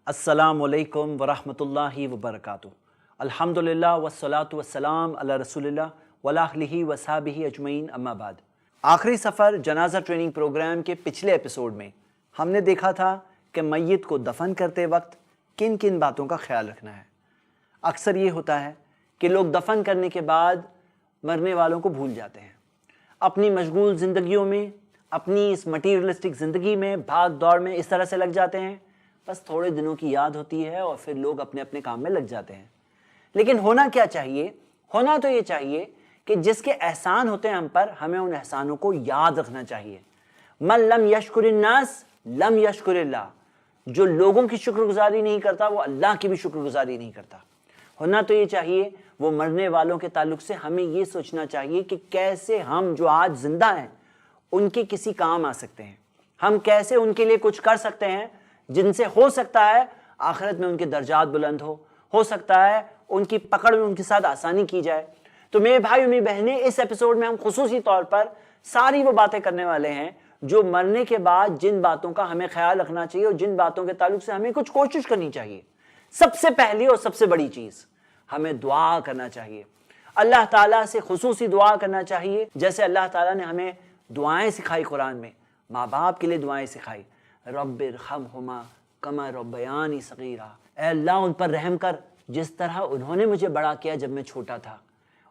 السلام علیکم ورحمۃ اللہ وبرکاتہ۔ الحمدللہ والصلاۃ والسلام علی رسول اللہ وعلی آلہ وصحبہ اجمعین، اما بعد۔ آخری سفر جنازہ ٹریننگ پروگرام کے پچھلے ایپیسوڈ میں ہم نے دیکھا تھا کہ میت کو دفن کرتے وقت کن کن باتوں کا خیال رکھنا ہے۔ اکثر یہ ہوتا ہے کہ لوگ دفن کرنے کے بعد مرنے والوں کو بھول جاتے ہیں، اپنی مشغول زندگیوں میں، اپنی اس مٹیریلسٹک زندگی میں، بھاگ دوڑ میں اس طرح سے لگ جاتے ہیں، بس تھوڑے دنوں کی یاد ہوتی ہے اور پھر لوگ اپنے اپنے کام میں لگ جاتے ہیں۔ لیکن ہونا کیا چاہیے؟ ہونا تو یہ چاہیے کہ جس کے احسان ہوتے ہیں ہم پر، ہمیں ان احسانوں کو یاد رکھنا چاہیے۔ من لم یشکر الناس لم یشکر اللہ، جو لوگوں کی شکر گزاری نہیں کرتا وہ اللہ کی بھی شکر گزاری نہیں کرتا۔ ہونا تو یہ چاہیے، وہ مرنے والوں کے تعلق سے ہمیں یہ سوچنا چاہیے کہ کیسے ہم جو آج زندہ ہیں ان کے کسی کام آ سکتے ہیں، ہم کیسے ان کے لیے کچھ کر سکتے ہیں جن سے ہو سکتا ہے آخرت میں ان کے درجات بلند ہو سکتا ہے ان کی پکڑ میں ان کے ساتھ آسانی کی جائے۔ تو میرے بھائی اور میری بہنیں، اس ایپیسوڈ میں ہم خصوصی طور پر ساری وہ باتیں کرنے والے ہیں جو مرنے کے بعد جن باتوں کا ہمیں خیال رکھنا چاہیے اور جن باتوں کے تعلق سے ہمیں کچھ کوشش کرنی چاہیے۔ سب سے پہلی اور سب سے بڑی چیز، ہمیں دعا کرنا چاہیے، اللہ تعالیٰ سے خصوصی دعا کرنا چاہیے، جیسے اللہ تعالیٰ نے ہمیں دعائیں سکھائی قرآن میں، ماں باپ کے لیے دعائیں سکھائی، رب ارحمہما کما ربیانی صغیرا، اے اللہ ان پر رحم کر جس طرح انہوں نے مجھے بڑا کیا جب میں چھوٹا تھا۔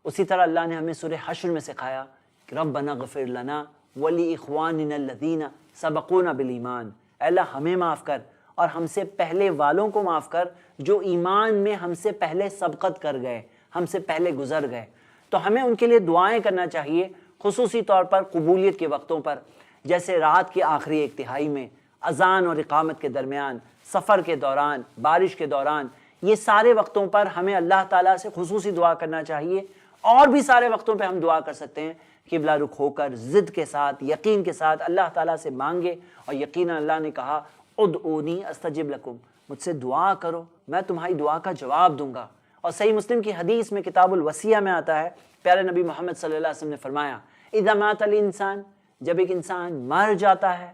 اسی طرح اللہ نے ہمیں سورہ حشر میں سکھایا کہ ربنا اغفر لنا ولی الذین سبقونا بالایمان، اے اللہ ہمیں معاف کر اور ہم سے پہلے والوں کو معاف کر جو ایمان میں ہم سے پہلے سبقت کر گئے، ہم سے پہلے گزر گئے۔ تو ہمیں ان کے لیے دعائیں کرنا چاہیے، خصوصی طور پر قبولیت کے وقتوں پر، جیسے رات کی آخری ایک تہائی میں، اذان اور اقامت کے درمیان، سفر کے دوران، بارش کے دوران، یہ سارے وقتوں پر ہمیں اللہ تعالیٰ سے خصوصی دعا کرنا چاہیے۔ اور بھی سارے وقتوں پہ ہم دعا کر سکتے ہیں، قبلہ رخ ہو کر ضد کے ساتھ، یقین کے ساتھ اللہ تعالیٰ سے مانگے، اور یقیناً اللہ نے کہا ادعونی استجب لکم، مجھ سے دعا کرو میں تمہاری دعا کا جواب دوں گا۔ اور صحیح مسلم کی حدیث میں کتاب الوصیہ میں آتا ہے، پیارے نبی محمد صلی اللہ علیہ وسلم نے فرمایا اذا مات الانسان، جب ایک انسان مر جاتا ہے،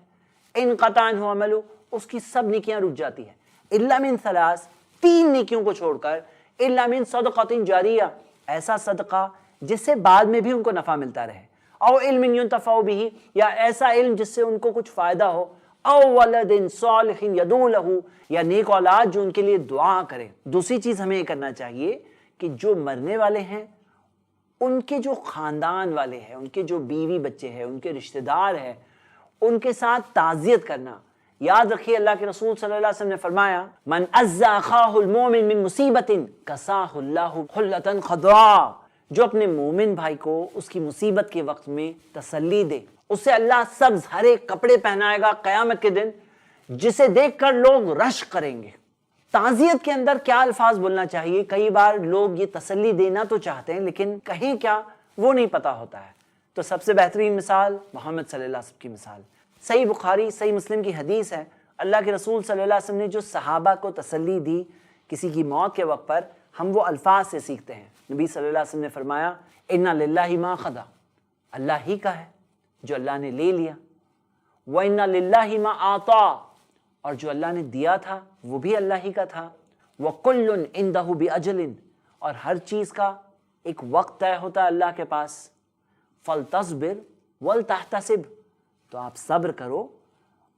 انقطع عنہ عملہ، اس کی سب نیکیاں رک جاتی ہیں، الا من ثلاث، تین نیکیوں کو چھوڑ کر، الا من صدقۃ جاریہ، ایسا صدقہ جس سے بعد میں بھی ان کو نفع ملتا رہے، او علم ينتفع به، یا ایسا علم جس سے ان کو کچھ فائدہ ہو، او ولد صالح یدعو لہ، یا نیک اولاد جو ان کے لیے دعا کرے۔ دوسری چیز ہمیں یہ کرنا چاہیے کہ جو مرنے والے ہیں ان کے جو خاندان والے ہیں، ان کے جو بیوی بچے ہیں، ان کے رشتہ دار ہیں، ان کے ساتھ تعزیت کرنا۔ یاد رکھیے اللہ کے رسول صلی اللہ علیہ وسلم نے فرمایا من عزا اخاہ المؤمن من مصیبت کساہ اللہ حلۃ خضراء، جو اپنے مومن بھائی کو اس کی مصیبت کے وقت میں تسلی دے، اسے اللہ سبز ہرے کپڑے پہنائے گا قیامت کے دن، جسے دیکھ کر لوگ رشک کریں گے۔ تعزیت کے اندر کیا الفاظ بولنا چاہیے؟ کئی بار لوگ یہ تسلی دینا تو چاہتے ہیں لیکن کہیں کیا وہ نہیں پتا ہوتا ہے۔ تو سب سے بہترین مثال محمد صلی اللہ علیہ وسلم کی مثال، صحیح بخاری صحیح مسلم کی حدیث ہے، اللہ کے رسول صلی اللہ علیہ وسلم نے جو صحابہ کو تسلی دی کسی کی موت کے وقت پر، ہم وہ الفاظ سے سیکھتے ہیں۔ نبی صلی اللہ علیہ وسلم نے فرمایا اِنَّ لِلَّهِ مَا خَذَا، اللہ ہی کا ہے جو اللہ نے لے لیا، وَإِنَّ لِلَّهِ مَا آتَا، اور جو اللہ نے دیا تھا وہ بھی اللہ ہی کا تھا، وَكُلٌّ عِنْدَهُ بِأَجَلٍ، اور ہر چیز کا ایک وقت طے ہوتا ہے اللہ کے پاس، فَلْتَصْبِرْ وَلْتَحْتَسِبْ، تو آپ صبر کرو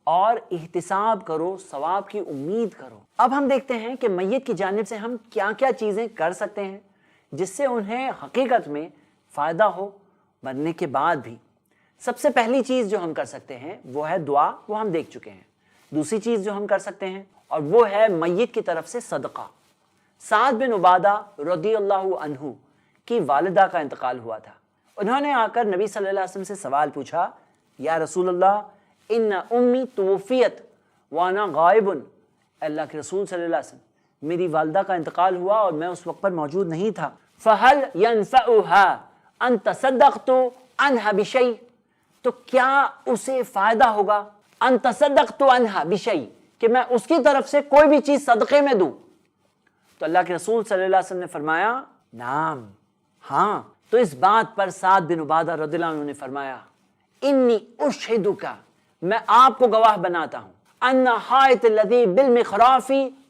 اور احتساب کرو، ثواب کی امید کرو۔ اب ہم دیکھتے ہیں کہ میت کی جانب سے ہم کیا کیا چیزیں کر سکتے ہیں جس سے انہیں حقیقت میں فائدہ ہو مرنے کے بعد بھی۔ سب سے پہلی چیز جو ہم کر سکتے ہیں وہ ہے دعا، وہ ہم دیکھ چکے ہیں۔ دوسری چیز جو ہم کر سکتے ہیں اور وہ ہے میت کی طرف سے صدقہ۔ سعد بن عبادہ رضی اللہ عنہ کی والدہ کا انتقال ہوا تھا، انہوں نے آ کر نبی صلی اللہ علیہ وسلم سے سوال پوچھا یا رسول اللہ ان امی توفیت وانا غائب، اللہ کے رسول صلی اللہ علیہ وسلم میری والدہ کا انتقال ہوا اور میں اس وقت پر موجود نہیں تھا، فہل ينفعها ان تصدقت عنها بشیء، تو کیا اسے فائدہ ہوگا ان تصدقت عنها بشیء کہ میں اس کی طرف سے کوئی بھی چیز صدقے میں دوں؟ تو اللہ کے رسول صلی اللہ علیہ وسلم نے فرمایا نعم، ہاں۔ تو اس بات پر سعد بن عبادہ رضی اللہ عنہ نے فرمایا انی اشہدک، میں آپ کو گواہ بناتا ہوں، ان حائط الذی بالمخراف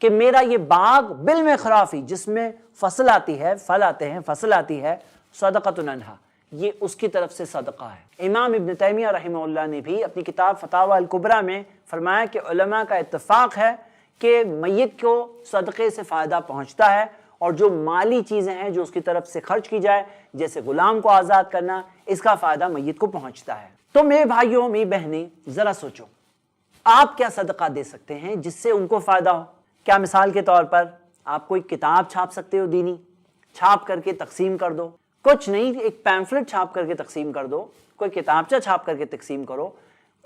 کہ میرا یہ باغ بالم خرافی جس میں فصل آتی ہے، پھل آتے ہیں، فصل آتی ہے، صدقۃ عنہا، یہ اس کی طرف سے صدقہ ہے۔ امام ابن تیمیہ رحمہ اللہ نے بھی اپنی کتاب فتاوی الکبریٰ میں فرمایا کہ علماء کا اتفاق ہے کہ میت کو صدقے سے فائدہ پہنچتا ہے، اور جو مالی چیزیں ہیں جو اس کی طرف سے خرچ کی جائے، جیسے غلام کو آزاد کرنا، اس کا فائدہ میت کو پہنچتا ہے۔ تو میرے بھائیوں، میری بہنیں، ذرا سوچو آپ کیا صدقہ دے سکتے ہیں جس سے ان کو فائدہ ہو۔ کیا مثال کے طور پر آپ کوئی کتاب چھاپ سکتے ہو دینی، چھاپ کر کے تقسیم کر دو؟ کچھ نہیں، ایک پیمفلٹ چھاپ کر کے تقسیم کر دو، کوئی کتابچہ چھاپ کر کے تقسیم کرو۔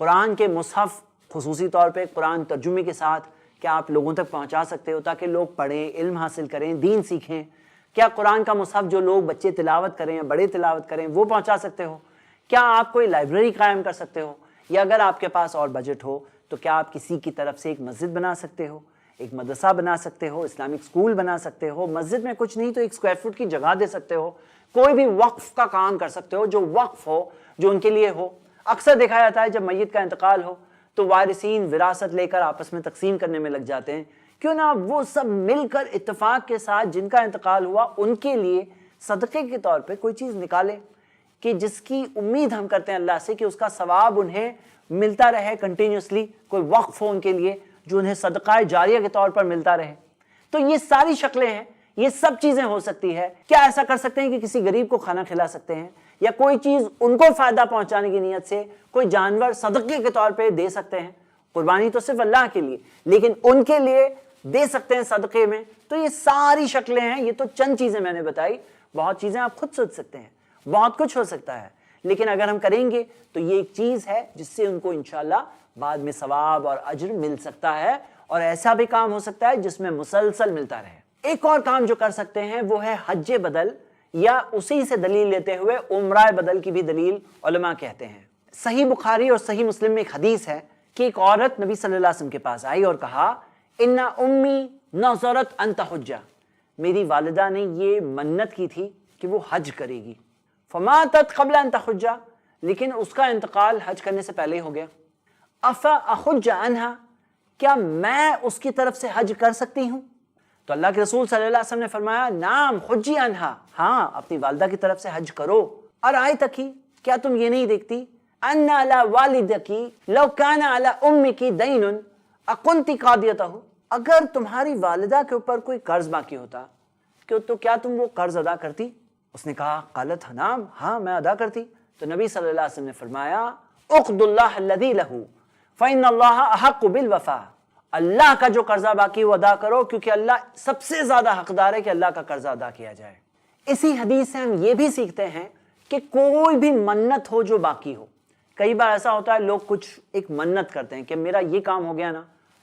قرآن کے مصحف خصوصی طور پہ قرآن ترجمے کے ساتھ کیا آپ لوگوں تک پہنچا سکتے ہو تاکہ لوگ پڑھیں، علم حاصل کریں، دین سیکھیں؟ کیا قرآن کا مصحف جو لوگ بچے تلاوت کریں یا بڑے تلاوت کریں وہ پہنچا سکتے ہو؟ کیا آپ کوئی لائبریری قائم کر سکتے ہو؟ یا اگر آپ کے پاس اور بجٹ ہو تو کیا آپ کسی کی طرف سے ایک مسجد بنا سکتے ہو، ایک مدرسہ بنا سکتے ہو، اسلامک اسکول بنا سکتے ہو؟ مسجد میں کچھ نہیں تو 1 اسکوائر فٹ کی جگہ دے سکتے ہو، کوئی بھی وقف کا کام کر سکتے ہو جو وقف ہو، جو ان کے لیے ہو۔ اکثر دیکھا جاتا ہے جب میت کا انتقال ہو تو وارثین وراثت لے کر آپس میں تقسیم کرنے میں لگ جاتے ہیں، کیوں نہ وہ سب مل کر اتفاق کے ساتھ جن کا انتقال ہوا ان کے لیے صدقے کے طور پہ کوئی چیز نکالے، کہ جس کی امید ہم کرتے ہیں اللہ سے کہ اس کا ثواب انہیں ملتا رہے کنٹینیوسلی، کوئی وقف ہو ان کے لیے جو انہیں صدقہ جاریہ کے طور پر ملتا رہے۔ تو یہ ساری شکلیں ہیں، یہ سب چیزیں ہو سکتی ہے۔ کیا ایسا کر سکتے ہیں کہ کسی غریب کو کھانا کھلا سکتے ہیں، یا کوئی چیز ان کو فائدہ پہنچانے کی نیت سے کوئی جانور صدقے کے طور پہ دے سکتے ہیں؟ قربانی تو صرف اللہ کے لیے، لیکن ان کے لیے دے سکتے ہیں صدقے میں۔ تو یہ ساری شکلیں ہیں، یہ تو چند چیزیں میں نے بتائی، بہت چیزیں آپ خود سوچ سکتے ہیں، بہت کچھ ہو سکتا ہے، لیکن اگر ہم کریں گے تو یہ ایک چیز ہے جس سے ان کو انشاءاللہ بعد میں ثواب اور اجر مل سکتا ہے، اور ایسا بھی کام ہو سکتا ہے جس میں مسلسل ملتا رہے۔ ایک اور کام جو کر سکتے ہیں وہ ہے حج بدل، یا اسی سے دلیل لیتے ہوئے عمرہ بدل کی بھی دلیل علماء کہتے ہیں۔ صحیح بخاری اور صحیح مسلم میں ایک حدیث ہے کہ ایک عورت نبی صلی اللہ علیہ وسلم کے پاس آئی اور کہا ان امی نذرت ان تحج، میری والدہ نے یہ منت کی تھی کہ وہ حج کرے گی، فماتت قبل ان تحج، لیکن اس کا انتقال حج کرنے سے پہلے ہو گیا، افاحج عنہا، کیا میں اس کی طرف سے حج کر سکتی ہوں؟ تو اللہ کے رسول صلی اللہ علیہ وسلم نے فرمایا نعم حجی عنہا، ہاں اپنی والدہ کی طرف سے حج کرو۔ اور آیتکی، کیا تم یہ نہیں دیکھتی ان علی والدکی لو کان علی امکی دین اکنتی قاضیتہ، اگر تمہاری والدہ کے اوپر کوئی قرض باقی ہوتا تو کیا تم وہ قرض ادا کرتی؟ اس نے کہا قالت نعم، ہاں میں ادا کرتی۔ تو نبی صلی اللہ علیہ وسلم نے فرمایا اقضوا اللہ الذی لہ فإن اللہ احق بالوفاء، اللہ کا جو قرضہ باقی وہ ادا کرو، کیونکہ اللہ سب سے زیادہ حقدار ہے کہ اللہ کا قرضہ ادا کیا جائے۔ اسی حدیث سے ہم یہ بھی سیکھتے ہیں کہ کوئی بھی منت ہو جو باقی ہو، کئی بار ایسا ہوتا ہے لوگ کچھ ایک منت کرتے ہیں کہ میرا یہ کام ہو گیا نا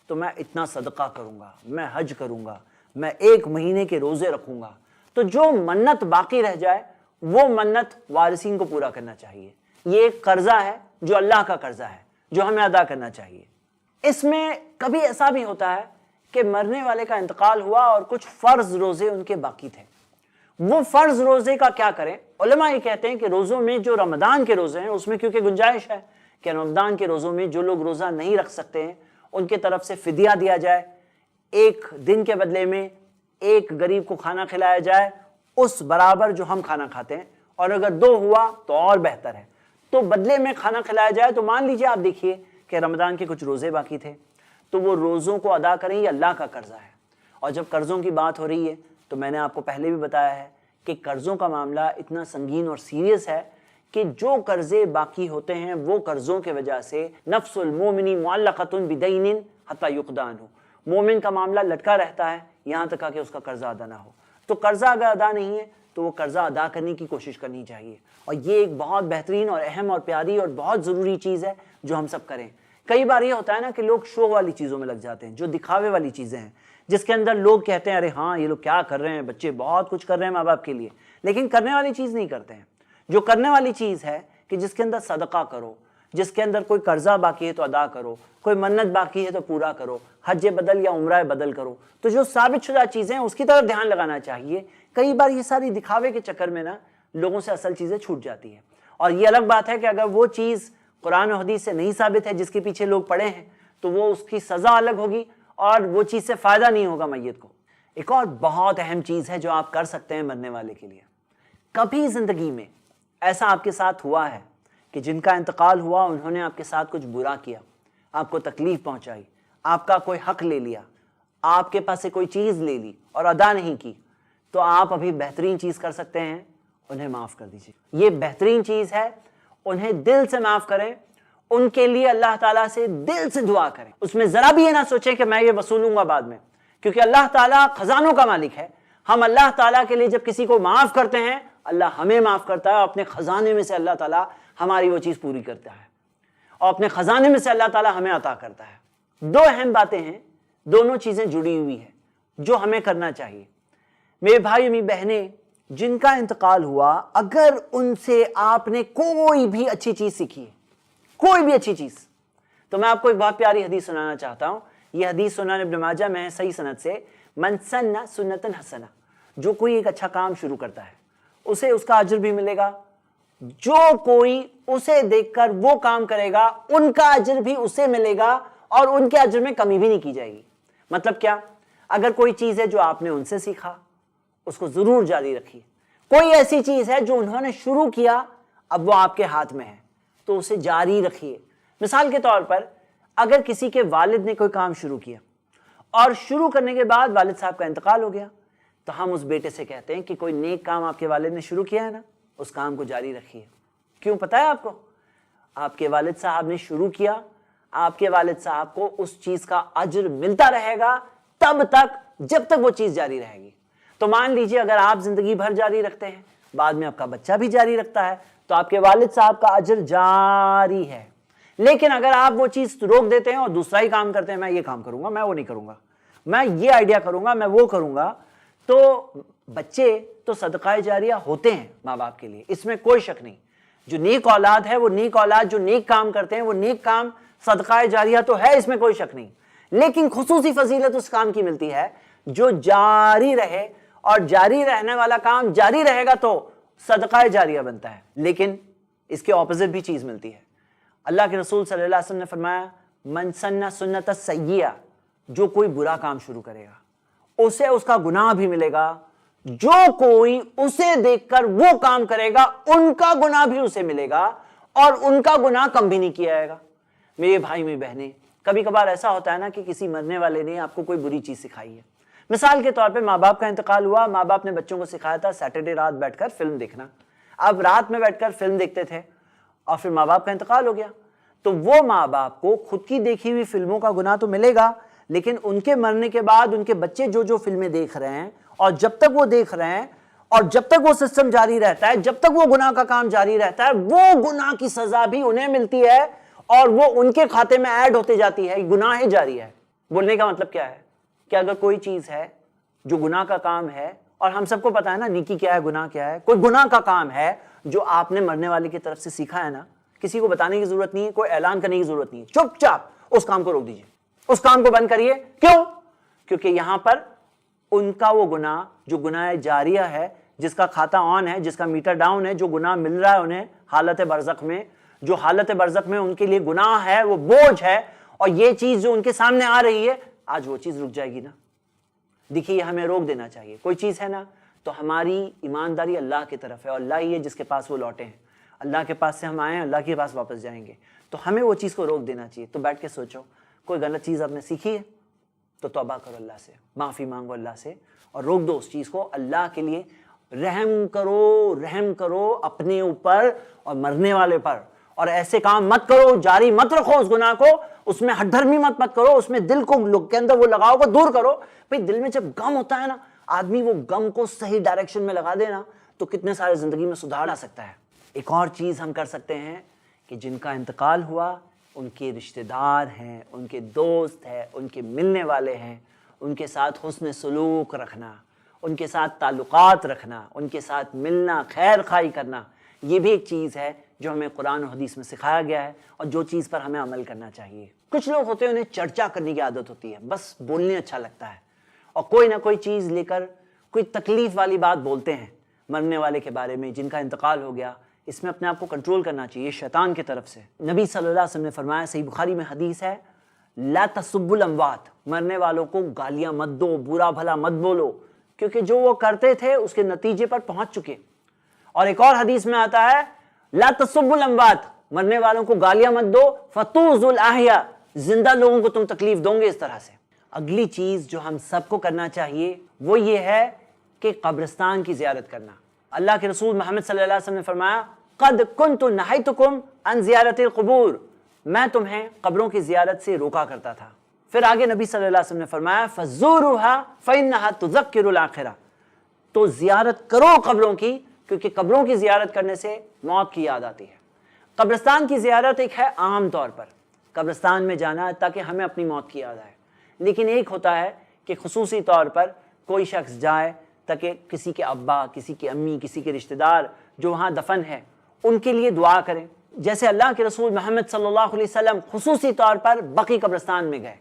تو میں اتنا صدقہ کروں گا، میں حج کروں گا، میں 1 مہینے کے روزے رکھوں گا۔ تو جو منت باقی رہ جائے وہ منت وارثین کو پورا کرنا چاہیے۔ یہ ایک قرضہ ہے جو اللہ کا قرضہ ہے جو ہمیں ادا کرنا چاہیے۔ اس میں کبھی ایسا بھی ہوتا ہے کہ مرنے والے کا انتقال ہوا اور کچھ فرض روزے ان کے باقی تھے، وہ فرض روزے کا کیا کریں؟ علماء یہ کہتے ہیں کہ روزوں میں جو رمضان کے روزے ہیں اس میں کیونکہ گنجائش ہے کہ رمضان کے روزوں میں جو لوگ روزہ نہیں رکھ سکتے ہیں ان کی طرف سے فدیہ دیا جائے، 1 دن کے بدلے میں 1 غریب کو کھانا کھلایا جائے اس برابر جو ہم کھانا کھاتے ہیں، اور اگر 2 ہوا تو اور بہتر ہے، تو بدلے میں کھانا کھلایا جائے۔ تو مان لیجئے آپ دیکھیے کہ رمضان کے کچھ روزے باقی تھے تو وہ روزوں کو ادا کریں، یہ اللہ کا قرضہ ہے۔ اور جب قرضوں کی بات ہو رہی ہے تو میں نے آپ کو پہلے بھی بتایا ہے کہ قرضوں کا معاملہ اتنا سنگین اور سیریس ہے کہ جو قرضے باقی ہوتے ہیں وہ قرضوں کے وجہ سے نفس المومن معلقۃ بدین حتی یقضی عنہ، مومن کا معاملہ لٹکا رہتا ہے یہاں تک کہ اس کا قرضہ ادا نہ ہو۔ تو قرضہ اگر ادا نہیں ہے تو وہ قرضہ ادا کرنے کی کوشش کرنی چاہیے، اور یہ ایک بہت بہترین اور اہم اور پیاری اور بہت ضروری چیز ہے جو ہم سب کریں۔ کئی بار یہ ہوتا ہے نا کہ لوگ شو والی چیزوں میں لگ جاتے ہیں، جو دکھاوے والی چیزیں ہیں، جس کے اندر لوگ کہتے ہیں ارے ہاں یہ لوگ کیا کر رہے ہیں، بچے بہت کچھ کر رہے ہیں ماں باپ کے لیے، لیکن کرنے والی چیز نہیں کرتے ہیں۔ جو کرنے والی چیز ہے کہ جس کے اندر صدقہ کرو، جس کے اندر کوئی قرضہ باقی ہے تو ادا کرو، کوئی منت باقی ہے تو پورا کرو، حج بدل یا عمرہ بدل کرو۔ تو جو ثابت شدہ چیزیں ہیں اس کی طرف دھیان لگانا چاہیے۔ کئی بار یہ ساری دکھاوے کے چکر میں نا لوگوں سے اصل چیزیں چھوٹ جاتی ہیں، اور یہ الگ بات ہے کہ اگر وہ چیز قرآن و حدیث سے نہیں ثابت ہے جس کے پیچھے لوگ پڑے ہیں تو وہ اس کی سزا الگ ہوگی، اور وہ چیز سے فائدہ نہیں ہوگا میت کو۔ ایک اور بہت اہم چیز ہے جو آپ کر سکتے ہیں مرنے والے کے لیے، کبھی زندگی میں ایسا آپ کے ساتھ ہوا ہے کہ جن کا انتقال ہوا انہوں نے آپ کے ساتھ کچھ برا کیا، آپ کو تکلیف پہنچائی، آپ کا کوئی حق لے لیا، آپ کے پاس سے کوئی چیز لے لی اور ادا نہیں کی، تو آپ ابھی بہترین چیز کر سکتے ہیں، انہیں معاف کر دیجیے۔ یہ بہترین چیز ہے، انہیں دل سے معاف کریں، ان کے لیے اللہ تعالیٰ سے دل سے دعا کریں، اس میں ذرا بھی یہ نہ سوچیں کہ میں یہ وصولوں گا بعد میں، کیونکہ اللہ تعالیٰ خزانوں کا مالک ہے۔ ہم اللہ تعالیٰ کے لیے جب کسی کو معاف کرتے ہیں، اللہ ہمیں معاف کرتا ہے، اور اپنے خزانے میں سے اللہ تعالیٰ ہماری وہ چیز پوری کرتا ہے، اور اپنے خزانے میں سے اللہ تعالیٰ ہمیں عطا کرتا ہے۔ دو اہم باتیں ہیں، دونوں چیزیں جڑی ہوئی ہیں جو ہمیں کرنا چاہیے۔ میرے بھائی میری بہنیں، جن کا انتقال ہوا، اگر ان سے آپ نے کوئی بھی اچھی چیز سیکھی ہے، کوئی بھی اچھی چیز، تو میں آپ کو ایک بہت پیاری حدیث سنانا چاہتا ہوں۔ یہ حدیث سنن ابن ماجہ میں ہے صحیح سند سے، من سن سنتا حسنہ، جو کوئی ایک اچھا کام شروع کرتا ہے اسے اس کا اجر بھی ملے گا، جو کوئی اسے دیکھ کر وہ کام کرے گا ان کا اجر بھی اسے ملے گا، اور ان کے اجر میں کمی بھی نہیں کی جائے گی۔ مطلب کیا؟ اگر کوئی چیز ہے جو آپ نے ان سے سیکھا، اس کو ضرور جاری رکھیے۔ کوئی ایسی چیز ہے جو انہوں نے شروع کیا، اب وہ آپ کے ہاتھ میں ہے، تو اسے جاری رکھیے۔ مثال کے طور پر، اگر کسی کے والد نے کوئی کام شروع کیا اور شروع کرنے کے بعد والد صاحب کا انتقال ہو گیا، تو ہم اس بیٹے سے کہتے ہیں کہ کوئی نیک کام آپ کے والد نے شروع کیا ہے نا، اس کام کو جاری رکھیے۔ کیوں پتہ ہے آپ کو؟ آپ کے والد صاحب نے شروع کیا، آپ کے والد صاحب کو اس چیز کا اجر ملتا رہے گا تب تک جب تک وہ چیز جاری رہے گی۔ تو مان لیجئے اگر آپ زندگی بھر جاری رکھتے ہیں، بعد میں آپ کا بچہ بھی جاری رکھتا ہے، تو آپ کے والد صاحب کا اجر جاری ہے۔ لیکن اگر آپ وہ چیز روک دیتے ہیں اور دوسرا ہی کام کرتے ہیں، میں یہ کام کروں گا، میں وہ نہیں کروں گا، میں یہ آئیڈیا کروں گا، میں وہ کروں گا، تو بچے تو صدقہ جاریہ ہوتے ہیں ماں باپ کے لیے، اس میں کوئی شک نہیں۔ جو نیک اولاد ہے وہ نیک اولاد، جو نیک کام کرتے ہیں وہ نیک کام صدقہ جاریہ تو ہے، اس میں کوئی شک نہیں۔ لیکن خصوصی فضیلت اس کام کی ملتی ہے جو جاری رہے، اور جاری رہنے والا کام جاری رہے گا تو صدقہ جاریہ بنتا ہے۔ لیکن اس کے اپوزٹ بھی چیز ملتی ہے۔ اللہ کے رسول صلی اللہ علیہ وسلم نے فرمایا، من سن سنت سیئہ، جو کوئی برا کام شروع کرے گا اسے اس کا گناہ بھی ملے گا، جو کوئی اسے دیکھ کر وہ کام کرے گا ان کا گناہ بھی اسے ملے گا، اور ان کا گناہ کم بھی نہیں کیا جائے گا۔ میرے بھائی میری بہنیں، کبھی کبھار ایسا ہوتا ہے نا کہ کسی مرنے والے نے آپ کو کوئی بری چیز سکھائی ہے۔ مثال کے طور پہ ماں باپ کا انتقال ہوا، ماں باپ نے بچوں کو سکھایا تھا سیٹرڈے رات بیٹھ کر فلم دیکھنا۔ اب رات میں بیٹھ کر فلم دیکھتے تھے اور پھر ماں باپ کا انتقال ہو گیا، تو وہ ماں باپ کو خود کی دیکھی ہوئی فلموں کا گناہ تو ملے گا، لیکن ان کے مرنے کے بعد ان کے بچے جو جو فلمیں دیکھ رہے ہیں، اور جب تک وہ دیکھ رہے ہیں اور جب تک وہ سسٹم جاری رہتا ہے، جب تک وہ گناہ کا کام جاری رہتا ہے، وہ گناہ کی سزا بھی انہیں ملتی ہے اور وہ ان کے کھاتے میں ایڈ ہوتے جاتی ہے، گناہ جاری ہے۔ بولنے کا مطلب کیا ہے کہ اگر کوئی چیز ہے جو گناہ کا کام ہے، اور ہم سب کو پتا ہے نا نیکی کیا ہے، گناہ کیا ہے، کوئی گناہ کا کام ہے جو آپ نے مرنے والے کی طرف سے سیکھا ہے نا، کسی کو بتانے کی ضرورت نہیں ہے، کوئی اعلان کرنے کی ضرورت نہیں ہے، چپ چاپ اس کام کو روک دیجئے، اس کام کو بند کریے۔ کیوں؟ کیونکہ یہاں پر ان کا وہ گناہ جو گناہ جاریہ ہے، جس کا کھاتا آن ہے، جس کا میٹر ڈاؤن ہے، جو گناہ مل رہا ہے انہیں حالت برزخ میں، جو حالت برزخ میں ان کے لیے گناہ ہے، وہ بوجھ ہے، اور یہ چیز جو ان کے سامنے آ رہی ہے، آج وہ چیز رک جائے گی نا۔ دیکھیے ہمیں روک دینا چاہیے، کوئی چیز ہے نا تو ہماری ایمانداری اللہ کی طرف ہے، اور اللہ ہی ہے جس کے پاس وہ لوٹے ہیں، اللہ کے پاس سے ہم آئے ہیں، اللہ کے پاس واپس جائیں گے، تو ہمیں وہ چیز کو روک دینا چاہیے۔ تو بیٹھ کے سوچو، کوئی غلط چیز آپ نے سیکھی ہے تو توبہ کرو اللہ سے، معافی مانگو اللہ سے، اور روک دو اس چیز کو۔ اللہ کے لیے رحم کرو اپنے اوپر اور مرنے والے پر، اور ایسے کام مت کرو، جاری مت رکھو اس گناہ کو، اس میں ہٹ دھرمی مت کرو، اس میں دل کو کے اندر وہ لگاؤ کو دور کرو۔ بھئی دل میں جب غم ہوتا ہے نا، آدمی وہ غم کو صحیح ڈائریکشن میں لگا دے نا، تو کتنے سارے زندگی میں سدھار آ سکتا ہے۔ ایک اور چیز ہم کر سکتے ہیں کہ جن کا انتقال ہوا، ان کے رشتہ دار ہیں، ان کے دوست ہیں، ان کے ملنے والے ہیں، ان کے ساتھ حسن سلوک رکھنا، ان کے ساتھ تعلقات رکھنا، ان کے ساتھ ملنا، خیر خواہی کرنا، یہ بھی ایک چیز ہے جو ہمیں قرآن و حدیث میں سکھایا گیا ہے، اور جو چیز پر ہمیں عمل کرنا چاہیے۔ کچھ لوگ ہوتے ہیں انہیں چرچا کرنے کی عادت ہوتی ہے، بس بولنے اچھا لگتا ہے، اور کوئی نہ کوئی چیز لے کر کوئی تکلیف والی بات بولتے ہیں مرنے والے کے بارے میں، جن کا انتقال ہو گیا۔ اس میں اپنے آپ کو کنٹرول کرنا چاہیے، شیطان کی طرف سے۔ نبی صلی اللہ علیہ وسلم نے فرمایا، صحیح بخاری میں حدیث ہے، لا تسبوا الاموات، مرنے والوں کو گالیاں مت دو، برا بھلا مت بولو، کیونکہ جو وہ کرتے تھے اس کے نتیجے پر پہنچ چکے۔ اور ایک اور حدیث میں آتا ہے لا تسبوا الاموات، مرنے والوں کو گالیاں مت دو، فتؤذوا الاحیاء، زندہ لوگوں کو تم تکلیف دو گے اس طرح سے۔ اگلی چیز جو ہم سب کو کرنا چاہیے وہ یہ ہے کہ قبرستان کی زیارت کرنا۔ اللہ کے رسول محمد صلی اللہ علیہ وسلم نے فرمایا قد کنت نہیتکم عن زیارت القبور، میں تمہیں قبروں کی زیارت سے روکا کرتا تھا۔ پھر آگے نبی صلی اللہ علیہ وسلم نے فرمایا فزوروها فإنها تذکر الآخرہ، تو زیارت کرو قبروں کی، کیونکہ قبروں کی زیارت کرنے سے موت کی یاد آتی ہے۔ قبرستان کی زیارت ایک ہے عام طور پر قبرستان میں جانا تاکہ ہمیں اپنی موت کی یاد آئے، لیکن ایک ہوتا ہے کہ خصوصی طور پر کوئی شخص جائے تاکہ کسی کے ابا، کسی کی امی، کسی کے رشتہ دار جو وہاں دفن ہے ان کے لیے دعا کریں۔ جیسے اللہ کے رسول محمد صلی اللہ علیہ وسلم خصوصی طور پر بقی قبرستان میں گئے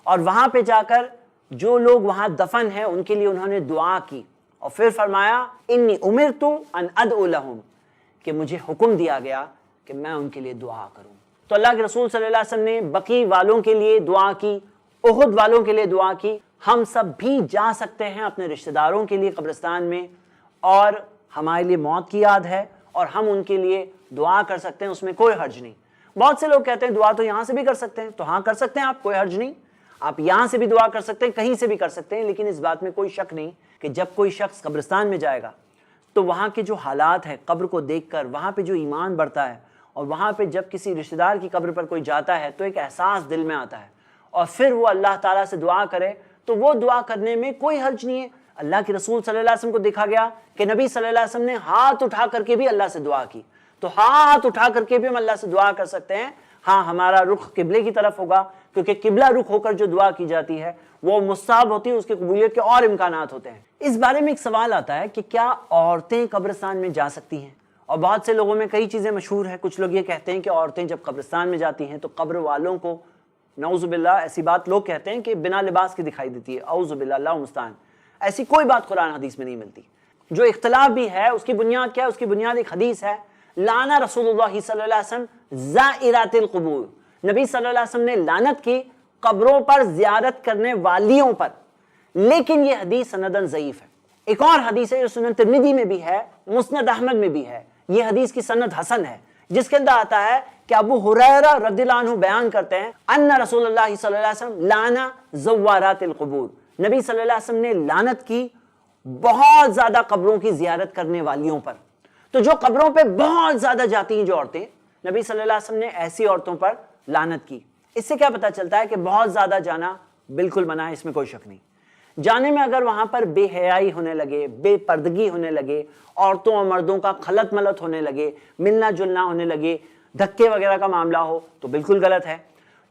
اور وہاں پہ جا کر جو لوگ وہاں دفن ہیں ان کے لیے انہوں نے دعا کی، اور پھر فرمایا انی امرت ان ادعو لہم، کہ مجھے حکم دیا گیا کہ میں ان کے لیے دعا کروں۔ تو اللہ کے رسول صلی اللہ علیہ وسلم نے بقی والوں کے لیے دعا کی، احد والوں کے لیے دعا کی۔ ہم سب بھی جا سکتے ہیں اپنے رشتہ داروں کے لیے قبرستان میں، اور ہمارے لیے موت کی یاد ہے اور ہم ان کے لیے دعا کر سکتے ہیں، اس میں کوئی حرج نہیں۔ بہت سے لوگ کہتے ہیں دعا تو یہاں سے بھی کر سکتے ہیں، تو ہاں کر سکتے ہیں آپ، کوئی حرج نہیں، آپ یہاں سے بھی دعا کر سکتے ہیں، کہیں سے بھی کر سکتے ہیں، لیکن اس بات میں کوئی شک نہیں کہ جب کوئی شخص قبرستان میں جائے گا تو وہاں کے جو حالات ہیں قبر کو دیکھ کر وہاں پہ جو ایمان بڑھتا ہے، اور وہاں پہ جب کسی رشتہ دار کی قبر پر کوئی جاتا ہے تو ایک احساس دل میں آتا ہے، اور پھر وہ اللہ تعالیٰ سے دعا کرے تو وہ دعا کرنے میں کوئی حرج نہیں ہے۔ اللہ کے رسول صلی اللہ علیہ وسلم کو دیکھا گیا کہ نبی صلی اللہ علیہ وسلم نے ہاتھ اٹھا کر کے بھی اللہ سے دعا کی، تو ہاتھ اٹھا کر کے بھی ہم اللہ سے دعا کر سکتے ہیں۔ ہاں ہمارا رخ قبلے کی طرف ہوگا، کیونکہ قبلہ رخ ہو کر جو دعا کی جاتی ہے وہ مستحب ہوتی ہے، اس کی قبولیت کے اور امکانات ہوتے ہیں۔ اس بارے میں ایک سوال آتا ہے کہ کیا عورتیں قبرستان میں جا سکتی ہیں؟ اور بہت سے لوگوں میں کئی چیزیں مشہور ہیں۔ کچھ لوگ یہ کہتے ہیں کہ عورتیں جب قبرستان میں جاتی ہیں تو قبر والوں کو، نعوذ باللہ ایسی بات لوگ کہتے ہیں کہ بنا لباس کے دکھائی دیتی ہے، اعوذ باللہ، اللہ مستعان۔ ایسی کوئی بات قرآن حدیث میں نہیں ملتی۔ جو اختلاف بھی ہے اس کی بنیاد کیا ہے؟ اس کی بنیاد ایک حدیث ہے، لعن رسول اللہ صلی اللہ علیہ وسلم زائرات القبور، نبی صلی اللہ علیہ وسلم نے لعنت کی قبروں پر زیارت کرنے والیوں پر، لیکن یہ حدیث سندن ضعیف ہے۔ ایک اور حدیث ہے جو سنن ترمذی میں بھی ہے، مسند احمد میں بھی ہے، یہ حدیث کی سند حسن ہے، جس کے اندر آتا ہے کہ ابو ہریرہ رضی اللہ عنہ بیان کرتے ہیں ان رسول اللہ صلی اللہ علیہ وسلم لعن زوارات القبور، نبی صلی اللہ علیہ وسلم نے لعنت کی بہت زیادہ قبروں کی زیارت کرنے والیوں پر۔ تو جو قبروں پہ بہت زیادہ جاتی ہیں جو عورتیں، نبی صلی اللہ علیہ وسلم نے ایسی عورتوں پر لعنت کی۔ اس سے کیا پتہ چلتا ہے کہ بہت زیادہ جانا بالکل منع ہے، اس میں کوئی شک نہیں۔ جانے میں اگر وہاں پر بے حیائی ہونے لگے، بے پردگی ہونے لگے، عورتوں اور مردوں کا خلط ملط ہونے لگے، ملنا جلنا ہونے لگے، دھکے وغیرہ کا معاملہ ہو تو بالکل غلط ہے۔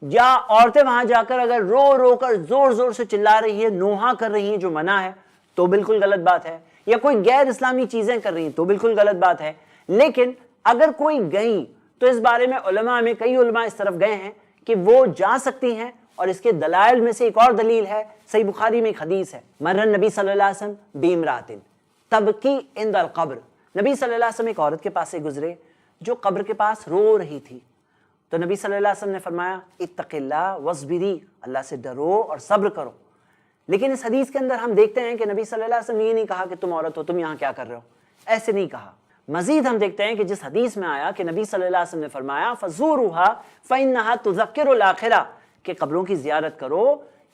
یا عورتیں وہاں جا کر اگر رو رو کر زور زور سے چلا رہی ہے، نوحہ کر رہی ہیں جو منع ہے تو بالکل غلط بات ہے، یا کوئی غیر اسلامی چیزیں کر رہی ہیں تو بالکل غلط بات ہے۔ لیکن اگر کوئی گئیں تو اس بارے میں علماء میں کئی علماء اس طرف گئے ہیں کہ وہ جا سکتی ہیں، اور اس کے دلائل میں سے ایک اور دلیل ہے، صحیح بخاری میں ایک حدیث ہے، مر نبی صلی اللہ علیہ وسلم بامرأۃ تبکی عند القبر، نبی صلی اللہ علیہ وسلم ایک عورت کے پاس سے گزرے جو قبر کے پاس رو رہی تھی، تو نبی صلی اللہ علیہ وسلم نے فرمایا اتق اللہ واصبری، اللہ سے ڈرو اور صبر کرو۔ لیکن اس حدیث کے اندر ہم دیکھتے ہیں کہ نبی صلی اللہ علیہ وسلم نے یہ نہیں کہا کہ تم عورت ہو، تم یہاں کیا کر رہے ہو، ایسے نہیں کہا۔ مزید ہم دیکھتے ہیں کہ جس حدیث میں آیا کہ نبی صلی اللہ علیہ وسلم نے فرمایا فزوروها فإنها تذکر الآخرہ، کہ قبروں کی زیارت کرو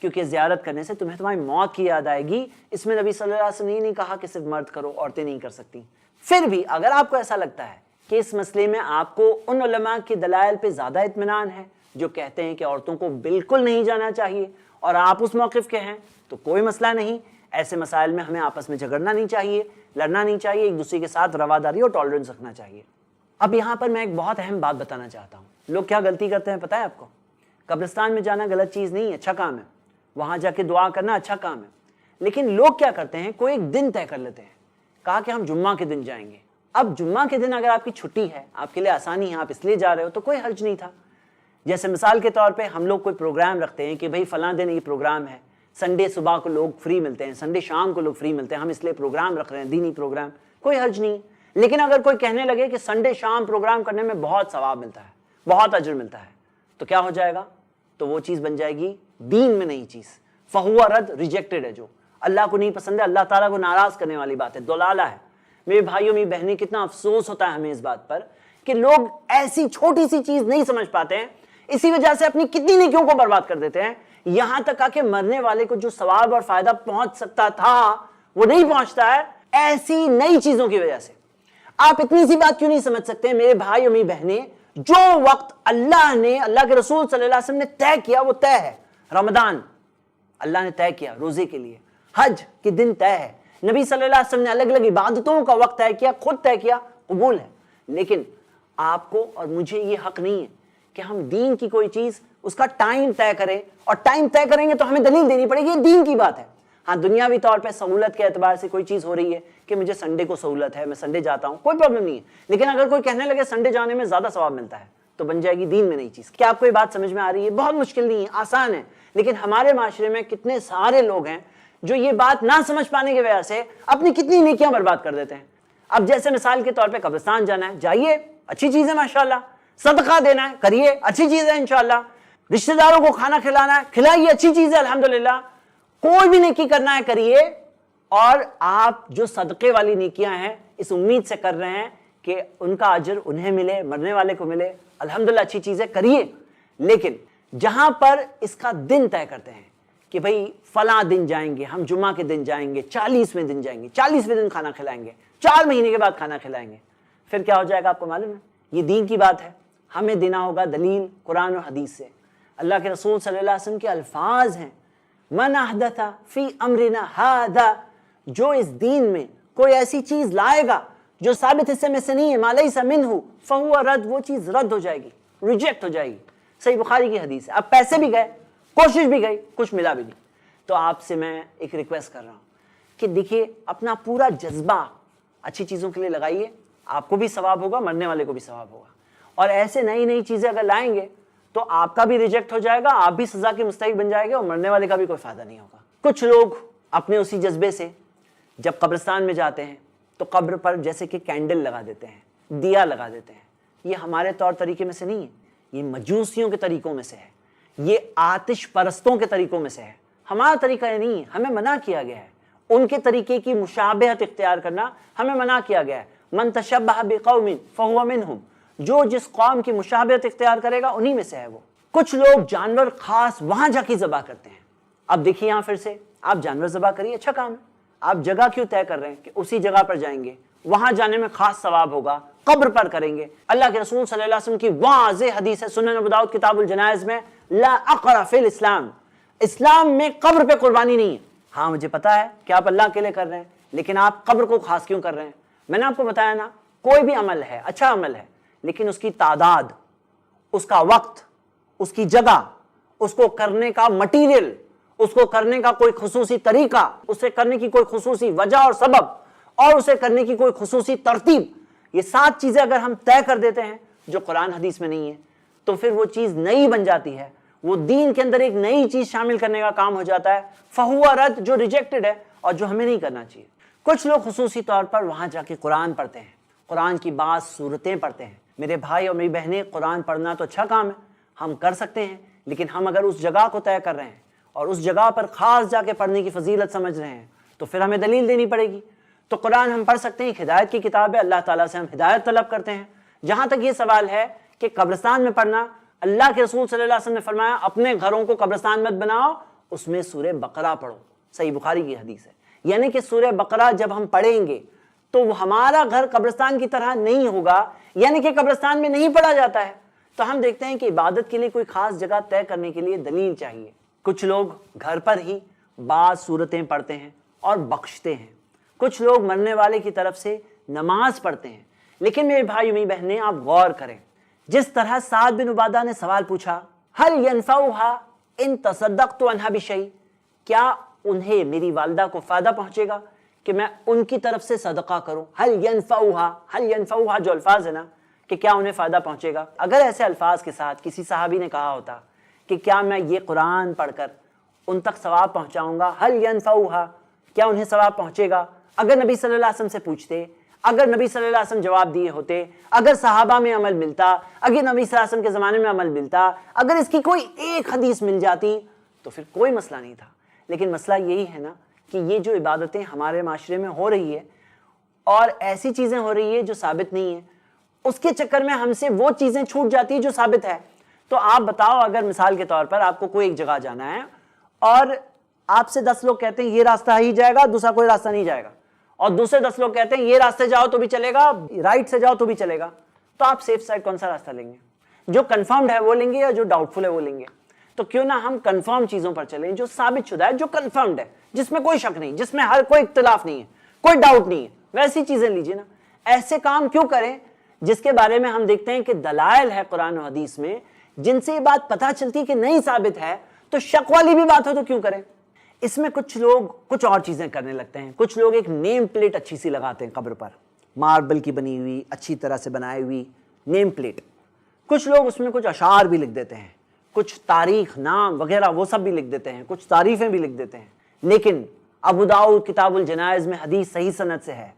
کیونکہ زیارت کرنے سے تمہیں تمہاری موت کی یاد آئے گی۔ اس میں نبی صلی اللہ علیہ وسلم نے یہ نہیں کہا کہ صرف مرد کرو، عورتیں نہیں کر سکتی۔ پھر بھی اگر آپ کو ایسا لگتا ہے کہ اس مسئلے میں آپ کو ان علماء کے دلائل پہ زیادہ اطمینان ہے جو کہتے ہیں کہ عورتوں کو بالکل نہیں جانا چاہیے، اور آپ اس موقف کے ہیں، تو کوئی مسئلہ نہیں۔ ایسے مسائل میں ہمیں آپس میں جھگڑنا نہیں چاہیے، لڑنا نہیں چاہیے، ایک دوسرے کے ساتھ رواداری اور ٹالرنس رکھنا چاہیے۔ اب یہاں پر میں ایک بہت اہم بات بتانا چاہتا ہوں۔ لوگ کیا غلطی کرتے ہیں پتہ ہے آپ کو؟ قبرستان میں جانا غلط چیز نہیں ہے، اچھا کام ہے، وہاں جا کے دعا کرنا اچھا کام ہے، لیکن لوگ کیا کرتے ہیں، کوئی ایک دن طے کر لیتے ہیں، کہا کہ ہم جمعہ کے دن جائیں گے۔ اب جمعہ کے دن اگر آپ کی چھٹی ہے، آپ کے لیے آسانی ہے، آپ اس لیے جا رہے ہو تو کوئی حرج نہیں تھا۔ جیسے مثال کے طور پہ ہم لوگ کوئی پروگرام رکھتے ہیں کہ بھئی فلاں دن یہ پروگرام ہے، سنڈے صبح کو لوگ فری ملتے ہیں، سنڈے شام کو لوگ فری ملتے ہیں، ہم اس لیے پروگرام رکھ رہے ہیں، دینی پروگرام، کوئی حرج نہیں۔ لیکن اگر کوئی کہنے لگے کہ سنڈے شام پروگرام کرنے میں بہت ثواب ملتا ہے، بہت اجر ملتا ہے، تو کیا ہو جائے گا؟ تو وہ چیز بن جائے گی دین میں نئی چیز. فہو رد، ریجیکٹڈ ہے، جو اللہ کو نہیں پسند ہے، اللہ تعالیٰ کو ناراض کرنے والی بات ہے، دلالہ ہے. میرے بھائیوں میری بہنیں، کتنا افسوس ہوتا ہے ہمیں اس بات پر کہ لوگ ایسی چھوٹی سی چیز نہیں سمجھ پاتے ہیں، اسی وجہ سے اپنی کتنی نیکیوں کو برباد کر دیتے ہیں. یہاں تک کہ مرنے والے کو جو ثواب اور فائدہ پہنچ سکتا تھا وہ نہیں پہنچتا ہے ایسی نئی چیزوں کی وجہ سے. آپ اتنی سی بات کیوں نہیں سمجھ سکتے میرے بھائی اور میری بہنیں؟ جو وقت اللہ نے، اللہ کے رسول صلی اللہ علیہ وسلم نے طے کیا وہ طے ہے. رمضان اللہ نے طے کیا روزے کے لیے، حج کے دن طے ہے، نبی صلی اللہ علیہ وسلم نے الگ الگ عبادتوں کا وقت طے کیا، خود طے کیا، قبول ہے. لیکن آپ کو اور مجھے یہ حق نہیں ہے کہ ہم دین کی کوئی چیز اس کا ٹائم طے کریں، اور ٹائم طے کریں گے تو ہمیں دلیل دینی پڑے گی، یہ دین کی بات ہے. ہاں دنیاوی طور پہ سہولت کے اعتبار سے کوئی چیز ہو رہی ہے کہ مجھے سنڈے کو سہولت ہے، میں سنڈے جاتا ہوں، کوئی پرابلم نہیں ہے. لیکن اگر کوئی کہنے لگے سنڈے جانے میں زیادہ ثواب ملتا ہے تو بن جائے گی دین میں نئی چیز. کیا آپ کو یہ بات سمجھ میں آ رہی ہے؟ بہت مشکل نہیں ہے، آسان ہے. لیکن ہمارے معاشرے میں کتنے سارے لوگ ہیں جو یہ بات نہ سمجھ پانے کی وجہ سے اپنی کتنی نیکیاں برباد کر دیتے ہیں. اب جیسے مثال کے طور پہ قبرستان جانا ہے، جائیے، اچھی چیز ہے ماشاءاللہ. صدقہ دینا ہے، کریے، اچھی چیز ہے انشاءاللہ. رشتہ داروں کو کھانا کھلانا ہے، کھلائیے، اچھی چیز ہے الحمدللہ. کوئی بھی نیکی کرنا ہے کریے، اور آپ جو صدقے والی نیکیاں ہیں اس امید سے کر رہے ہیں کہ ان کا اجر انہیں ملے، مرنے والے کو ملے، الحمدللہ اچھی چیز ہے، کریے. لیکن جہاں پر اس کا دن طے کرتے ہیں کہ بھئی فلاں دن جائیں گے، ہم جمعہ کے دن جائیں گے، 40ویں دن جائیں گے، 40ویں دن کھانا کھلائیں گے، 4 مہینے کے بعد کھانا کھلائیں گے، پھر کیا ہو جائے گا آپ کو معلوم ہے؟ یہ دین کی بات ہے. ہمیں دینا ہوگا دلیل قرآن اور حدیث سے. اللہ کے رسول صلی اللہ علیہ وسلم کے الفاظ ہیں، من احدث فی امرنا ھذا، جو اس دین میں کوئی ایسی چیز لائے گا جو ثابت حصے میں سے نہیں ہے، ما لیس منہ فہو رد، وہ چیز رد ہو جائے گی، ریجیکٹ ہو جائے گی. صحیح بخاری کی حدیث ہے. اب پیسے بھی گئے، کوشش بھی گئی، کچھ ملا بھی نہیں. تو آپ سے میں ایک ریکویسٹ کر رہا ہوں کہ دیکھیے اپنا پورا جذبہ اچھی چیزوں کے لیے لگائیے، آپ کو بھی ثواب ہوگا، مرنے والے کو بھی ثواب ہوگا. اور ایسے نئی نئی چیزیں اگر لائیں گے تو آپ کا بھی ریجیکٹ ہو جائے گا، آپ بھی سزا کے مستحق بن جائے گے، اور مرنے والے کا بھی کوئی فائدہ نہیں ہوگا. کچھ لوگ اپنے اسی جذبے سے جب قبرستان میں جاتے ہیں تو قبر پر جیسے کہ کینڈل لگا دیتے ہیں، دیا لگا دیتے ہیں. یہ ہمارے طور طریقے میں سے نہیں ہے، یہ مجوسیوں کے طریقوں میں سے ہے، یہ آتش پرستوں کے طریقوں میں سے ہے. ہمارا طریقہ یہ نہیں ہے، ہمیں منع کیا گیا ہے. ان کے طریقے کی مشابہت اختیار کرنا ہمیں منع کیا گیا ہے. من تشبہ بقوم فہو منہم، جو جس قوم کی مشابہت اختیار کرے گا انہی میں سے ہے وہ. کچھ لوگ جانور خاص وہاں جا کے ذبح کرتے ہیں. اب دیکھیے یہاں پھر سے آپ جانور ذبح کریے، اچھا کام ہے. آپ جگہ کیوں طے کر رہے ہیں کہ اسی جگہ پر جائیں گے، وہاں جانے میں خاص ثواب ہوگا، قبر پر کریں گے؟ اللہ کے رسول صلی اللہ علیہ وسلم کی واضح حدیث ہے سنن ابو داؤد کتاب الجنائز میں، لا اقرا فی الاسلام، اسلام میں قبر پہ قربانی نہیں ہے. ہاں مجھے پتا ہے کہ آپ اللہ کے لیے کر رہے ہیں، لیکن آپ قبر کو خاص کیوں کر رہے ہیں؟ میں نے آپ کو بتایا نا، کوئی بھی عمل ہے، اچھا عمل ہے، لیکن اس کی تعداد، اس کا وقت، اس کی جگہ، اس کو کرنے کا مٹیریل، اس کو کرنے کا کوئی خصوصی طریقہ، اسے کرنے کی کوئی خصوصی وجہ اور سبب، اور اسے کرنے کی کوئی خصوصی ترتیب، یہ 7 چیزیں اگر ہم طے کر دیتے ہیں جو قرآن حدیث میں نہیں ہے تو پھر وہ چیز نئی بن جاتی ہے، وہ دین کے اندر ایک نئی چیز شامل کرنے کا کام ہو جاتا ہے. فہو رد، جو ریجیکٹڈ ہے اور جو ہمیں نہیں کرنا چاہیے. کچھ لوگ خصوصی طور پر وہاں جا کے قرآن پڑھتے ہیں، قرآن کی بعض صورتیں پڑھتے ہیں. میرے بھائی اور میری بہنیں، قرآن پڑھنا تو اچھا کام ہے، ہم کر سکتے ہیں، لیکن ہم اگر اس جگہ کو طے کر رہے ہیں اور اس جگہ پر خاص جا کے پڑھنے کی فضیلت سمجھ رہے ہیں تو پھر ہمیں دلیل دینی پڑے گی. تو قرآن ہم پڑھ سکتے ہیں، ہدایت کی کتاب ہے، اللہ تعالیٰ سے ہم ہدایت طلب کرتے ہیں. جہاں تک یہ سوال ہے کہ قبرستان میں پڑھنا، اللہ کے رسول صلی اللہ علیہ وسلم نے فرمایا اپنے گھروں کو قبرستان مت بناؤ، اس میں سورہ بقرہ پڑھو. صحیح بخاری کی حدیث ہے. یعنی کہ سورہ بقرہ جب ہم پڑھیں گے تو وہ ہمارا گھر قبرستان کی طرح نہیں ہوگا، یعنی کہ قبرستان میں نہیں پڑھا جاتا ہے. تو ہم دیکھتے ہیں کہ عبادت کے لیے کوئی خاص جگہ طے کرنے کے لیے دلیل چاہیے. کچھ لوگ گھر پر ہی بعض صورتیں پڑھتے ہیں اور بخشتے ہیں. کچھ لوگ مرنے والے کی طرف سے نماز پڑھتے ہیں. لیکن میرے بھائی میری بہنیں، آپ غور کریں، جس طرح سعد بن عبادہ نے سوال پوچھا، هل ينفعها ان تصدقت عنها بشيء، کیا انہیں، میری والدہ کو فائدہ پہنچے گا کہ میں ان کی طرف سے صدقہ کروں؟ هل ينفعها جو الفاظ ہے نا کہ کیا انہیں فائدہ پہنچے گا، اگر ایسے الفاظ کے ساتھ کسی صحابی نے کہا ہوتا کہ کیا میں یہ قرآن پڑھ کر ان تک ثواب پہنچاؤں گا، هل ينفعها، کیا انہیں ثواب پہنچے گا، اگر نبی صلی اللہ علیہ وسلم سے پوچھتے، اگر نبی صلی اللہ علیہ وسلم جواب دیے ہوتے، اگر صحابہ میں عمل ملتا، اگر نبی صلی اللہ علیہ وسلم کے زمانے میں عمل ملتا، اگر اس کی کوئی ایک حدیث مل جاتی تو پھر کوئی مسئلہ نہیں تھا۔ لیکن مسئلہ یہی ہے نا کہ یہ جو عبادتیں ہمارے معاشرے میں ہو رہی ہے اور ایسی چیزیں ہو رہی ہے جو ثابت نہیں ہیں، اس کے چکر میں ہم سے وہ چیزیں چھوٹ جاتی ہیں جو ثابت ہے۔ تو آپ بتاؤ، اگر مثال کے طور پر آپ کو کوئی ایک جگہ جانا ہے اور آپ سے 10 لوگ کہتے ہیں یہ راستہ ہی جائے گا، دوسرا کوئی راستہ نہیں جائے گا، اور دوسرے 10 لوگ کہتے ہیں یہ راستے جاؤ تو بھی چلے گا، رائٹ سے جاؤ تو بھی چلے گا، تو آپ سیف سائڈ کون سا راستہ لیں گے؟ جو کنفرمڈ ہے وہ لیں گے یا جو ڈاؤٹ فل ہے وہ لیں گے؟ تو کیوں نہ ہم کنفرم چیزوں پر چلیں، جو ثابت شدہ ہے، جو کنفرمڈ ہے، جس میں کوئی شک نہیں، جس میں ہر کوئی اختلاف نہیں ہے، کوئی ڈاؤٹ نہیں ہے، ویسی چیزیں لیجیے نا۔ ایسے کام کیوں کریں جس کے بارے میں ہم دیکھتے ہیں کہ دلائل ہے قرآن و حدیث میں، جن سے یہ بات پتہ چلتی کہ نہیں ثابت ہے، تو شک والی بھی بات ہو تو کیوں کریں؟ اس میں کچھ لوگ کچھ اور چیزیں کرنے لگتے ہیں۔ کچھ لوگ ایک نیم پلیٹ اچھی سی لگاتے ہیں قبر پر، ماربل کی بنی ہوئی، اچھی طرح سے بنائی ہوئی نیم پلیٹ۔ کچھ لوگ اس میں کچھ اشعار بھی لکھ دیتے ہیں، کچھ تاریخ، نام وغیرہ وہ سب بھی لکھ دیتے ہیں، کچھ تعریفیں بھی لکھ دیتے ہیں۔ لیکن ابو داؤد کتاب الجنائز میں حدیث صحیح سند سے ہے،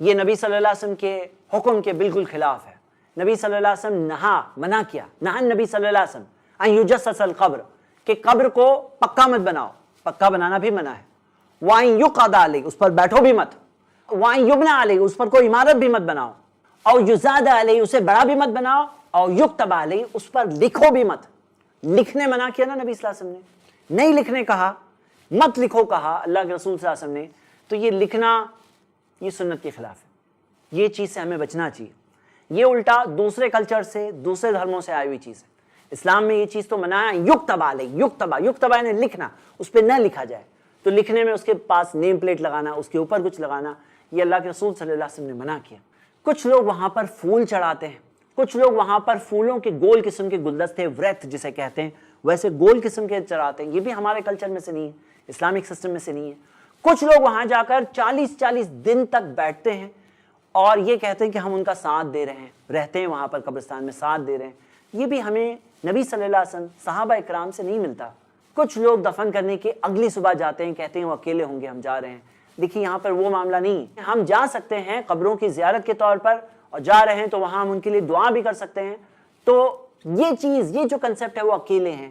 یہ نبی صلی اللہ علیہ وسلم کے حکم کے بالکل خلاف ہے۔ نبی صلی اللہ علیہ وسلم منع کیا، نہا نبی صلی اللہ علیہ وسلم ان یجسس القبر، کہ قبر کو پکا مت بناؤ، پکا بنانا بھی منع ہے۔ وَإِن يُقَعَدَ عَلَيْهِ، اس پر بیٹھو بھی مت۔ وَإِن يُبْنَى عَلَيْهِ، اس پر کوئی عمارت بھی مت بناؤ۔ او يُزَادَ عَلَيْهِ، اسے بڑا بھی مت بناؤ۔ او يُكْتَبَ عَلَيْهِ، اس پر لکھو بھی مت۔ لکھنے منع کیا نا نبی صلی اللہ علیہ وسلم نے، نہیں لکھنے کہا، مت لکھو کہا اللہ کے رسول صلی اللہ علیہ وسلم نے۔ تو یہ لکھنا یہ سنت کے خلاف ہے، یہ چیز سے ہمیں بچنا چاہیے۔ یہ الٹا دوسرے کلچر سے، دوسرے دھرموں سے آئی ہوئی چیز ہے۔ اسلام میں یہ چیز تو منع ہے، یکتبہ علیہ، یکتبہ یعنی لکھنا، اس پہ نہ لکھا جائے۔ تو لکھنے میں اس کے پاس نیم پلیٹ لگانا، اس کے اوپر کچھ لگانا، یہ اللہ کے رسول صلی اللہ علیہ وسلم نے منع کیا۔ کچھ لوگ وہاں پر پھول چڑھاتے ہیں، کچھ لوگ وہاں پر پھولوں کے گول قسم کے گلدستے، ورت جسے کہتے ہیں، ویسے گول قسم کے چڑھاتے ہیں۔ یہ بھی ہمارے کلچر میں سے نہیں ہے، اسلامک سسٹم میں سے نہیں ہے۔ کچھ لوگ وہاں جا کر 40 دن تک بیٹھتے ہیں اور یہ کہتے ہیں کہ ہم ان کا ساتھ دے رہے ہیں، رہتے ہیں وہاں پر قبرستان میں، ساتھ دے رہے ہیں۔ یہ بھی ہمیں نبی صلی اللہ علیہ وسلم، صحابہ اکرام سے نہیں ملتا۔ کچھ لوگ دفن کرنے کے اگلی صبح جاتے ہیں، کہتے ہیں وہ اکیلے ہوں گے، ہم جا رہے ہیں۔ دیکھیے یہاں پر وہ معاملہ نہیں ہے، ہم جا سکتے ہیں قبروں کی زیارت کے طور پر، اور جا رہے ہیں تو وہاں ہم ان کے لیے دعا بھی کر سکتے ہیں۔ تو یہ چیز، یہ جو کنسیپٹ ہے وہ اکیلے ہیں،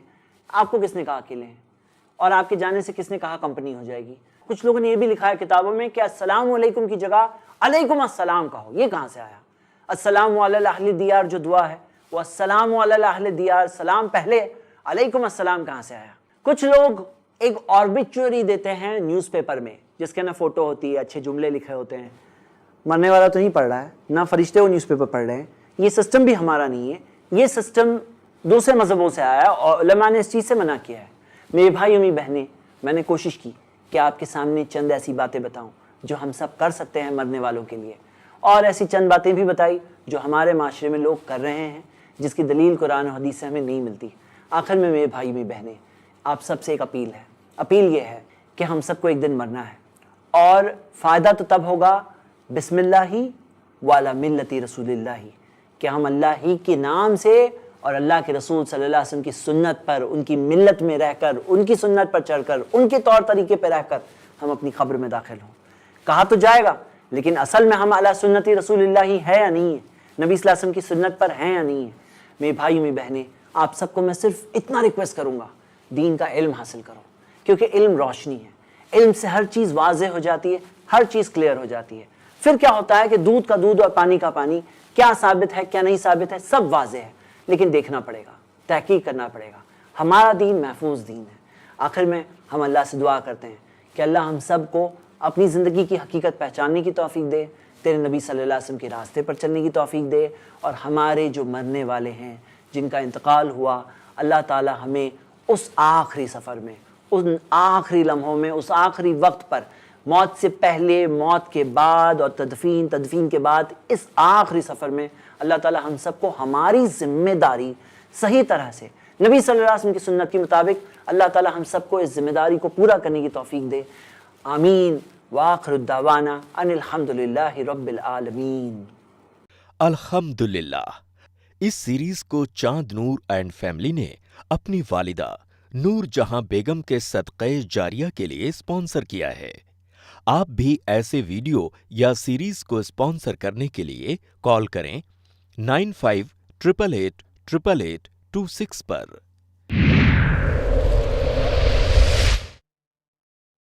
آپ کو کس نے کہا اکیلے ہیں؟ اور آپ کے جانے سے کس نے کہا کمپنی ہو جائے گی؟ کچھ لوگوں نے یہ بھی لکھا ہے کتابوں میں کہ السلام علیکم کی جگہ علیکم السلام کہو۔ یہ کہاں سے آیا؟ السلام علی اہل دیار جو دعا ہے وہ السلام علی اہل دیار، سلام پہلے، علیکم السلام کہاں سے آیا؟ کچھ لوگ ایک آربیچوری دیتے ہیں نیوز پیپر میں، جس کے نہ فوٹو ہوتی ہے، اچھے جملے لکھے ہوتے ہیں۔ مرنے والا تو نہیں پڑھ رہا ہے، نہ فرشتے وہ نیوز پیپر پڑھ رہے ہیں۔ یہ سسٹم بھی ہمارا نہیں ہے، یہ سسٹم دوسرے مذہبوں سے آیا ہے اور علماء نے اس چیز سے منع کیا ہے۔ میرے بھائی اور میری بہنیں، میں نے کوشش کی کہ آپ کے سامنے چند ایسی باتیں بتاؤں جو ہم سب کر سکتے ہیں مرنے والوں کے لیے، اور ایسی چند باتیں بھی بتائی جو ہمارے معاشرے میں لوگ کر رہے ہیں، جس کی دلیل قرآن و حدیث سے ہمیں نہیں ملتی۔ آخر میں میرے بھائی میری بہنیں، آپ سب سے ایک اپیل ہے۔ اپیل یہ ہے کہ ہم سب کو ایک دن مرنا ہے، اور فائدہ تو تب ہوگا بسم اللہ وعلی ملت رسول اللہ، کہ ہم اللہ ہی کے نام سے اور اللہ کے رسول صلی اللہ علیہ وسلم کی سنت پر، ان کی ملت میں رہ کر، ان کی سنت پر چڑھ کر، ان کے طور طریقے پہ رہ کر ہم اپنی قبر میں داخل ہوں۔ کہا تو جائے گا، لیکن اصل میں ہم علی سنت رسول اللہ ہے یا نہیں ہے، نبی صلی اللہ علیہ وسلم کی سنت پر ہیں یا نہیں ہے؟ میرے بھائی میری بہنیں، آپ سب کو میں صرف اتنا ریکویسٹ کروں گا، دین کا علم حاصل کرو، کیونکہ علم روشنی ہے۔ علم سے ہر چیز واضح ہو جاتی ہے، ہر چیز کلیئر ہو جاتی ہے۔ پھر کیا ہوتا ہے کہ دودھ کا دودھ اور پانی کا پانی، کیا ثابت ہے کیا نہیں ثابت ہے، سب واضح ہے، لیکن دیکھنا پڑے گا، تحقیق کرنا پڑے گا۔ ہمارا دین محفوظ دین ہے۔ آخر میں ہم اللہ سے دعا کرتے ہیں کہ اللہ ہم سب کو اپنی زندگی کی حقیقت پہچاننے کی توفیق دے، تیرے نبی صلی اللہ علیہ وسلم کے راستے پر چلنے کی توفیق دے، اور ہمارے جو مرنے والے ہیں، جن کا انتقال ہوا، اللہ تعالی ہمیں اس آخری سفر میں، ان آخری لمحوں میں، اس آخری وقت پر، موت سے پہلے، موت کے بعد، اور تدفین کے بعد، اس آخری سفر میں اللہ تعالی ہم سب کو ہماری ذمہ داری صحیح طرح سے نبی صلی اللہ علیہ وسلم کی سنت کے مطابق، اللہ تعالی ہم سب کو اس ذمہ داری کو پورا کرنے کی توفیق دے۔ آمین۔ وآخر الدعوانا ان الحمدللہ رب العالمین۔ الحمدللہ۔ اس سیریز کو چاند نور اینڈ فیملی نے اپنی والدہ نور جہاں بیگم کے صدقہ جاریہ کے لیے اسپانسر کیا ہے۔ آپ بھی ایسے ویڈیو یا سیریز کو اسپانسر کرنے کے لیے کال کریں 9588888826 پر۔